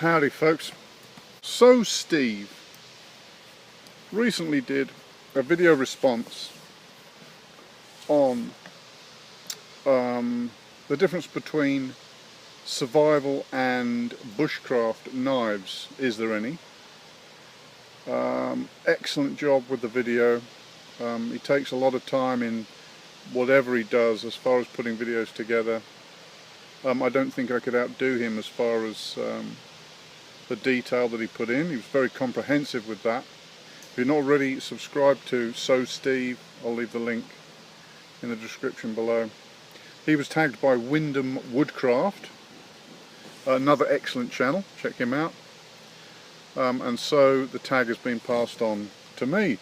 Howdy folks. So Steve recently did a video response on the difference between survival and bushcraft knives. Is there any? Excellent job with the video. He takes a lot of time in whatever he does as far as putting videos together. I don't think I could outdo him as far as the detail that he put in. He was very comprehensive with that. If you're not already subscribed to So Steve, I'll leave the link in the description below. He was tagged by Woodcraft, another excellent channel, check him out. And so the tag has been passed on to me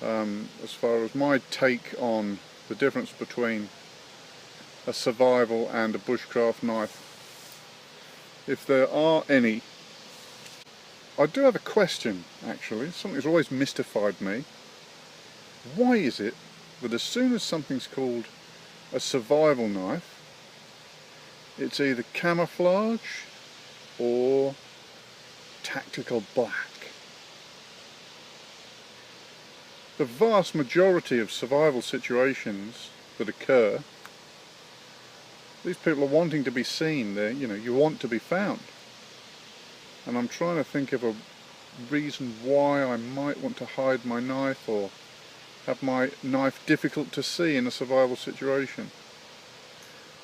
as far as my take on the difference between a survival and a bushcraft knife. If there are any. I do have a question actually, something that's always mystified me. Why is it that as soon as something's called a survival knife, it's either camouflage or tactical black? The vast majority of survival situations that occur, these people are wanting to be seen. You want to be found. And I'm trying to think of a reason why I might want to hide my knife or have my knife difficult to see in a survival situation.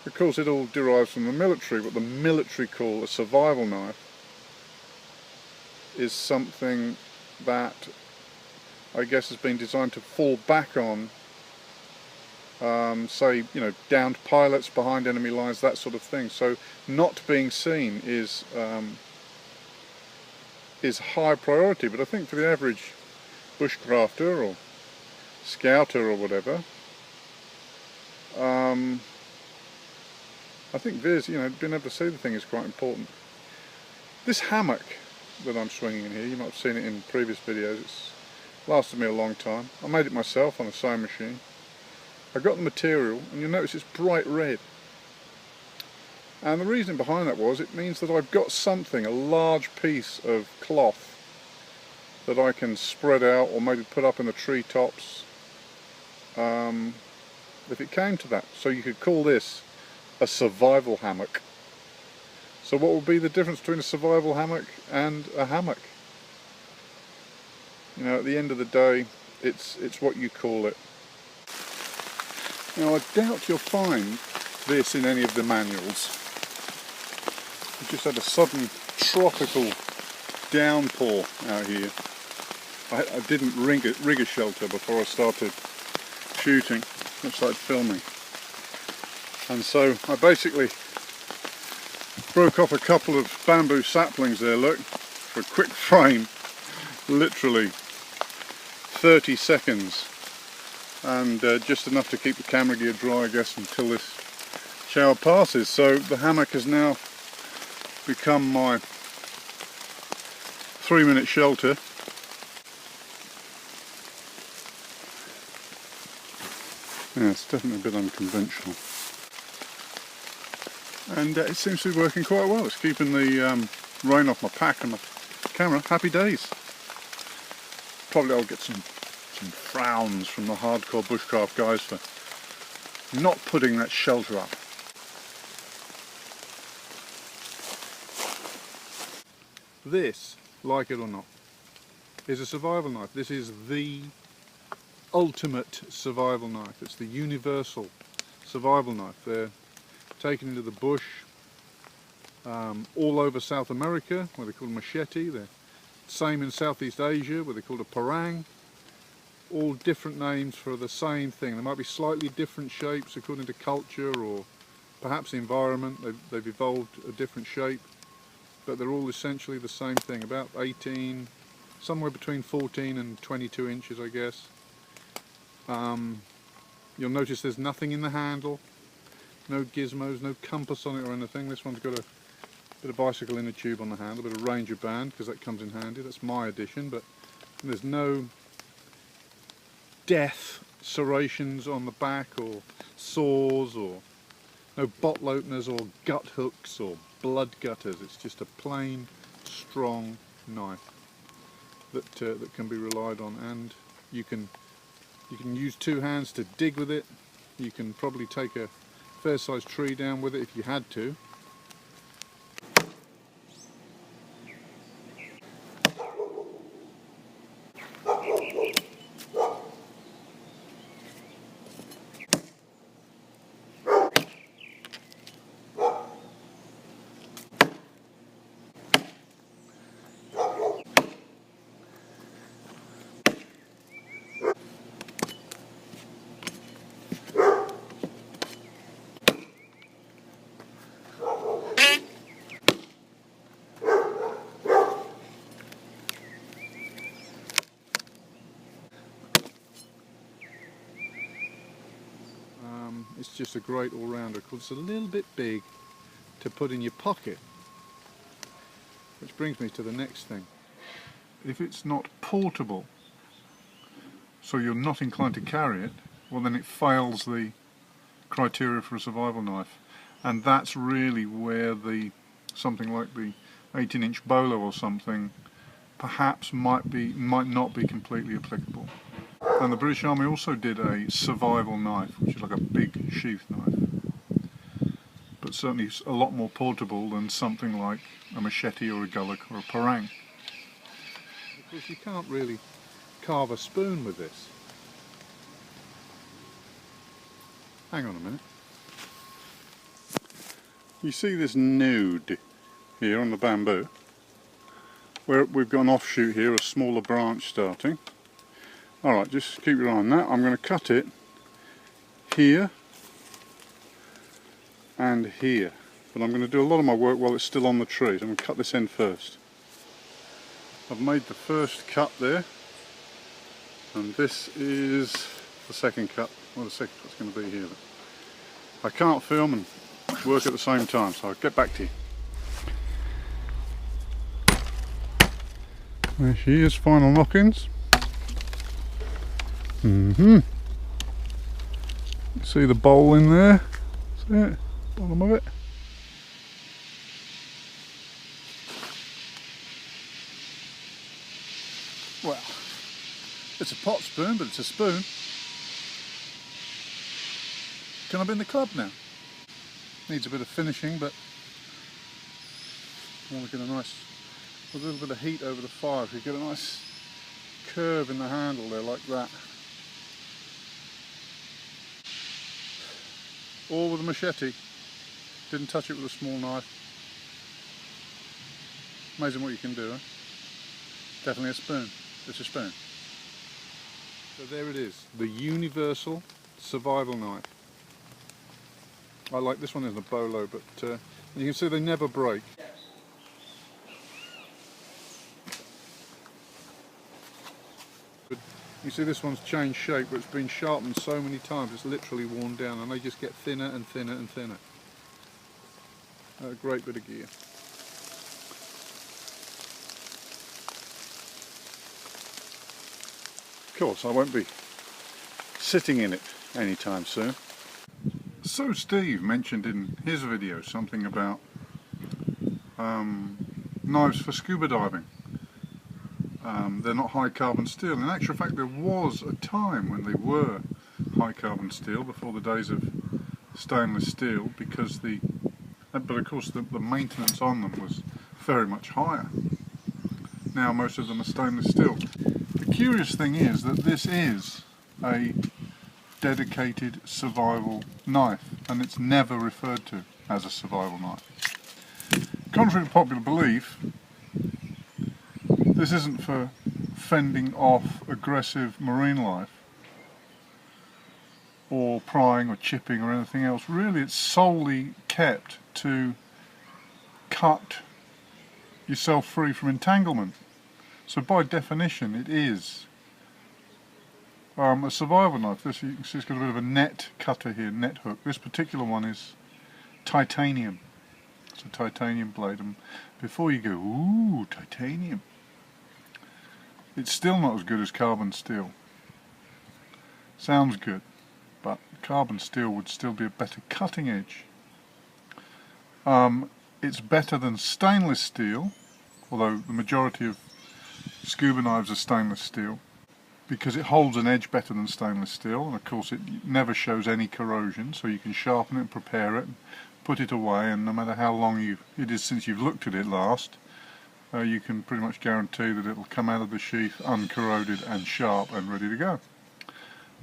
Of course it all derives from the military. What the military call a survival knife is something that I guess has been designed to fall back on say, downed pilots behind enemy lines, that sort of thing. So not being seen is high priority, but I think for the average bushcrafter or scouter or whatever, I think being able to see the thing is quite important. This hammock that I'm swinging in here, you might have seen it in previous videos, it's lasted me a long time. I made it myself on a sewing machine. I got the material, and you'll notice it's bright red. And the reason behind that was, it means that I've got something, a large piece of cloth that I can spread out or maybe put up in the treetops if it came to that. So you could call this a survival hammock. So what would be the difference between a survival hammock and a hammock? At the end of the day, it's what you call it. Now I doubt you'll find this in any of the manuals. We just had a sudden tropical downpour out here. I didn't rig a shelter before I started shooting, I started filming. And so I basically broke off a couple of bamboo saplings there, look, for a quick frame, literally 30 seconds. And just enough to keep the camera gear dry, I guess, until this shower passes. So the hammock has now become my 3-minute shelter. Yeah, it's definitely a bit unconventional. And it seems to be working quite well. It's keeping the rain off my pack and my camera. Happy days. Probably I'll get some frowns from the hardcore bushcraft guys for not putting that shelter up. This, like it or not, is a survival knife. This is the ultimate survival knife. It's the universal survival knife. They're taken into the bush all over South America, where they're called machete. They're same in Southeast Asia, where they're called a parang. All different names for the same thing. There might be slightly different shapes according to culture or perhaps the environment. They've evolved a different shape, but they're all essentially the same thing. About 18, somewhere between 14 and 22 inches, I guess. You'll notice there's nothing in the handle, no gizmos, no compass on it or anything. This one's got a bit of bicycle inner tube on the handle, a bit of Ranger band, because that comes in handy. That's my addition, but there's no death serrations on the back or saws or no bottle openers or gut hooks or blood gutters. It's just a plain strong knife that can be relied on, and you can use two hands to dig with it. You can probably take a fair sized tree down with it if you had to. It's just a great all-rounder because it's a little bit big to put in your pocket. Which brings me to the next thing. If it's not portable, so you're not inclined to carry it, well then it fails the criteria for a survival knife. And that's really where something like the 18-inch bolo or something perhaps might not be completely applicable. And the British Army also did a survival knife, which is like a big sheath knife, but certainly a lot more portable than something like a machete or a gullock or a parang. Because you can't really carve a spoon with this. Hang on a minute. You see this nude here on the bamboo, where we've got an offshoot here, a smaller branch starting. Alright, just keep your eye on that. I'm going to cut it here and here. But I'm going to do a lot of my work while it's still on the tree. So I'm going to cut this end first. I've made the first cut there. And this is the second cut. Well, the second cut's going to be here. I can't film and work at the same time, so I'll get back to you. There she is, final knock-ins. See the bowl in there? See it? Bottom of it. Well, it's a pot spoon, but it's a spoon. Can I be in the club now? Needs a bit of finishing, but I want to get a nice, with a little bit of heat over the fire, if you get a nice curve in the handle there like that. All with a machete, didn't touch it with a small knife. Amazing what you can do, eh? Definitely a spoon, it's a spoon. So there it is, the universal survival knife. I like this one in the bolo, but you can see they never break. But you see this one's changed shape, but it's been sharpened so many times it's literally worn down, and they just get thinner and thinner and thinner. A great bit of gear. Of course, I won't be sitting in it anytime soon. So Steve mentioned in his video something about knives for scuba diving. They're not high carbon steel. In actual fact, there was a time when they were high carbon steel before the days of stainless steel, because but of course the maintenance on them was very much higher. Now most of them are stainless steel. The curious thing is that this is a dedicated survival knife, and it's never referred to as a survival knife. Contrary to popular belief, this isn't for fending off aggressive marine life or prying or chipping or anything else. Really, it's solely kept to cut yourself free from entanglement. So by definition it is a survival knife. This, you can see, it's got a bit of a net cutter here, net hook. This particular one is titanium. It's a titanium blade, and before you go, ooh, titanium, it's still not as good as carbon steel. Sounds good, but carbon steel would still be a better cutting edge. It's better than stainless steel, although the majority of scuba knives are stainless steel, because it holds an edge better than stainless steel, and of course it never shows any corrosion, so you can sharpen it and prepare it and put it away, and no matter how long it is since you've looked at it last, you can pretty much guarantee that it will come out of the sheath uncorroded and sharp and ready to go.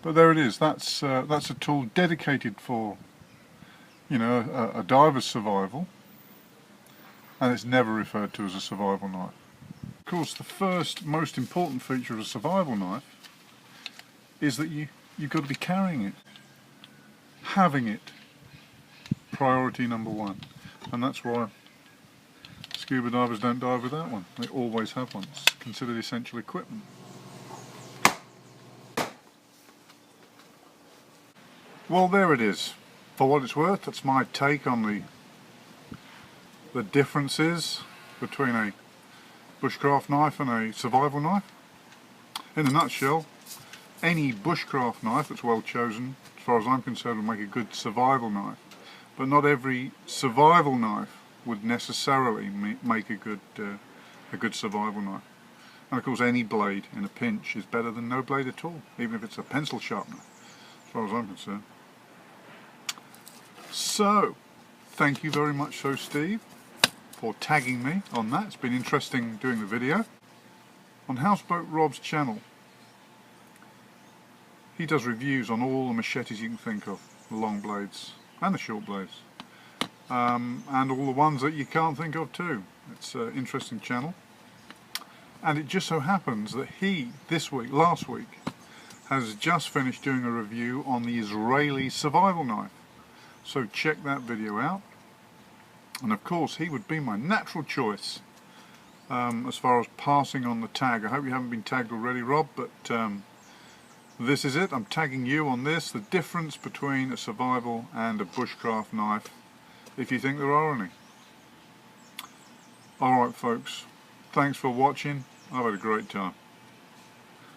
But there it is. That's a tool dedicated for, you know, a diver's survival, and it's never referred to as a survival knife. Of course, the first most important feature of a survival knife is that you've got to be carrying it, having it, priority number one, and that's why scuba divers don't dive without one. They always have one. It's considered essential equipment. Well, there it is. For what it's worth, that's my take on the differences between a bushcraft knife and a survival knife. In a nutshell, any bushcraft knife that's well chosen, as far as I'm concerned, will make a good survival knife. But not every survival knife would necessarily make a good survival knife. And of course, any blade in a pinch is better than no blade at all, even if it's a pencil sharpener, as far as I'm concerned. So, thank you very much, Steve, for tagging me on that. It's been interesting doing the video. On Houseboat Rob's channel, he does reviews on all the machetes you can think of, the long blades and the short blades, and all the ones that you can't think of too. It's an interesting channel, and it just so happens that he, last week, has just finished doing a review on the Israeli survival knife. So check that video out, and of course he would be my natural choice as far as passing on the tag. I hope you haven't been tagged already, Rob, but this is it. I'm tagging you on this, the difference between a survival and a bushcraft knife, if you think there are any. Alright folks, thanks for watching. I've had a great time.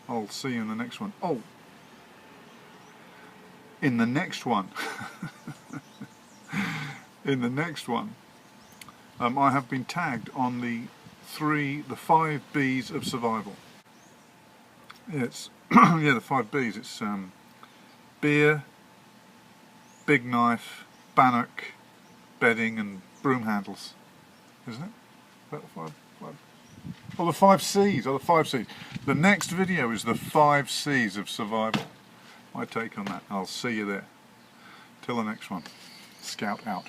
I'll see you in the next one. Oh, in the next one. In the next one, I have been tagged on the 5 B's of survival. It's yeah, the 5 B's. It's beer, big knife, bannock, bedding, and broom handles, isn't it? Is that the 5? Well, the 5 C's. Oh, the 5 C's. The next video is the 5 C's of survival. My take on that. I'll see you there. Till the next one. Scout out.